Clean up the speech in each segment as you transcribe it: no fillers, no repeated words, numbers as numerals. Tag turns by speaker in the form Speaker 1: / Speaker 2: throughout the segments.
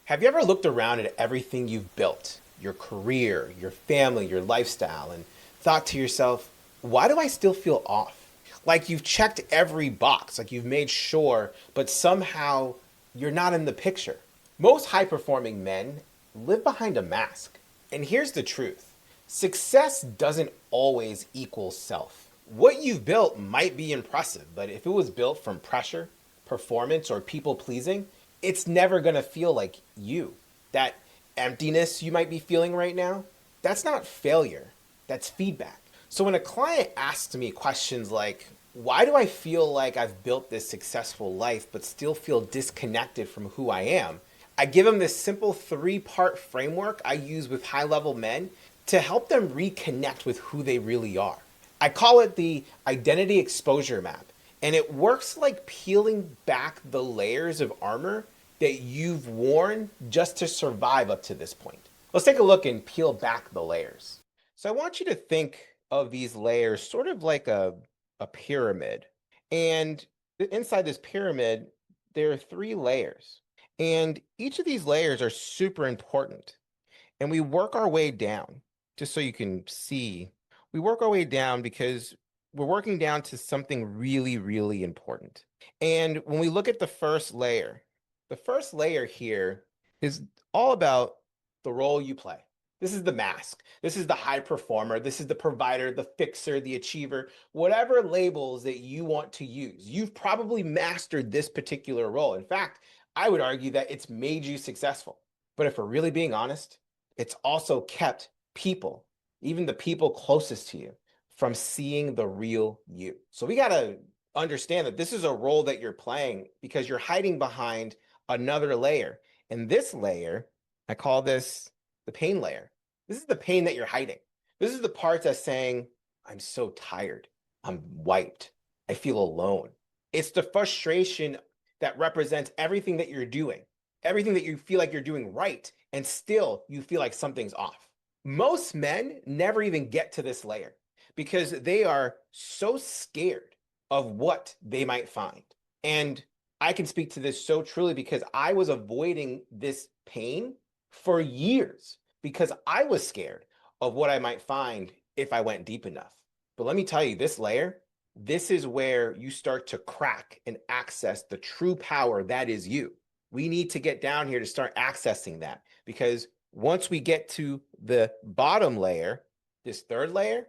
Speaker 1: Have you ever looked around at everything you've built, your career, your family, your lifestyle, and thought to yourself, why do I still feel off? Like you've checked every box, like you've made sure, but somehow you're not in the picture. Most high performing men live behind a mask. And here's the truth: success doesn't always equal self. What you've built might be impressive, but if it was built from pressure, performance, or people pleasing, it's never going to feel like you. That emptiness you might be feeling right now, that's not failure, that's feedback. So when a client asks me questions like, why do I feel like I've built this successful life but still feel disconnected from who I am? I give them this simple 3-part framework I use with high level men to help them reconnect with who they really are. I call it the identity exposure map, and it works like peeling back the layers of armor that you've worn just to survive up to this point. Let's take a look and peel back the layers. So I want you to think of these layers sort of like a pyramid. And inside this pyramid, there are 3 layers. And each of these layers are super important. And we work our way down, just so you can see. We work our way down because we're working down to something really, really important. And when we look at the first layer here is all about the role you play. This is the mask. This is the high performer. This is the provider, the fixer, the achiever, whatever labels that you want to use. You've probably mastered this particular role. In fact, I would argue that it's made you successful. But if we're really being honest, it's also kept people, even the people closest to you, from seeing the real you. So we got to understand that this is a role that you're playing because you're hiding behind another layer. And this layer, I call this the pain layer. This is the pain that you're hiding. This is the part that's saying, I'm so tired. I'm wiped. I feel alone. It's the frustration that represents everything that you're doing, everything that you feel like you're doing right, and still you feel like something's off. Most men never even get to this layer because they are so scared of what they might find. And I can speak to this so truly because I was avoiding this pain for years because I was scared of what I might find if I went deep enough. But let me tell you, this layer, this is where you start to crack and access the true power that is you. We need to get down here to start accessing that because once we get to the bottom layer, this third layer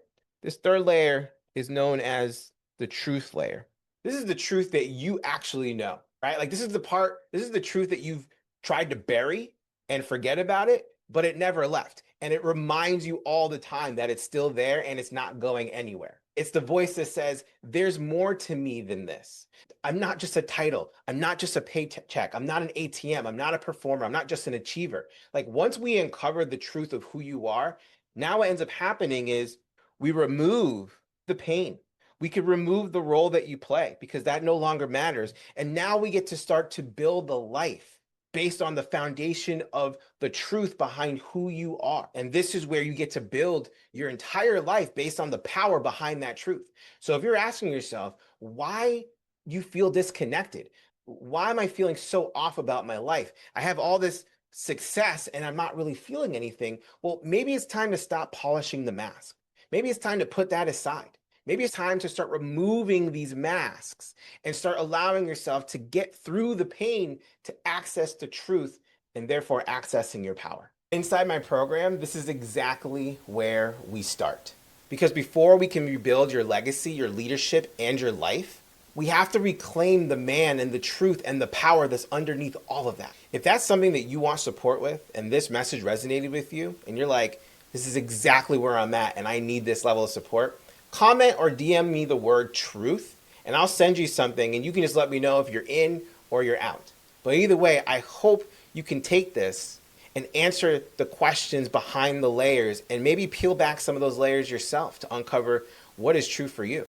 Speaker 1: is known as the truth layer. This is the truth that you actually know, right? Like this is the truth that you've tried to bury and forget about it, but it never left. And it reminds you all the time that it's still there and it's not going anywhere. It's the voice that says, there's more to me than this. I'm not just a title. I'm not just a paycheck. I'm not an ATM. I'm not a performer. I'm not just an achiever. Like once we uncover the truth of who you are, now what ends up happening is we remove the pain. We could remove the role that you play because that no longer matters. And now we get to start to build the life based on the foundation of the truth behind who you are. And this is where you get to build your entire life based on the power behind that truth. So if you're asking yourself, why you feel disconnected? Why am I feeling so off about my life? I have all this success and I'm not really feeling anything. Well, maybe it's time to stop polishing the mask. Maybe it's time to put that aside. Maybe it's time to start removing these masks and start allowing yourself to get through the pain to access the truth and therefore accessing your power. Inside my program, this is exactly where we start. Because before we can rebuild your legacy, your leadership, and your life, we have to reclaim the man and the truth and the power that's underneath all of that. If that's something that you want support with and this message resonated with you and you're like, this is exactly where I'm at and I need this level of support, comment or DM me the word truth and I'll send you something and you can just let me know if you're in or you're out. But either way, I hope you can take this and answer the questions behind the layers and maybe peel back some of those layers yourself to uncover what is true for you.